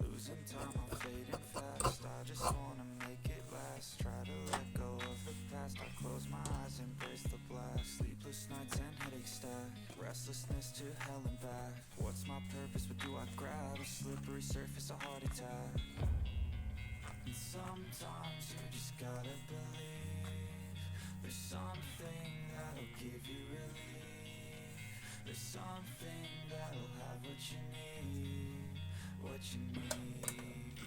Losing time, I'm fading fast. I just wanna make it last. Try to let go of the past. I close my eyes, embrace the blast. Sleepless nights and headaches stack. Restlessness to hell and back. What's my purpose? What do I grab? A slippery surface, a heart attack. And sometimes you just gotta believe there's something that'll give you relief. There's something that'll have what you need, what you need.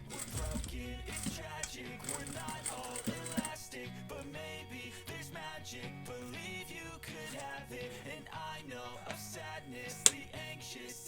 We're broken, it's tragic, we're not all elastic, but maybe there's magic. Believe you could have it, and I know of sadness, the anxious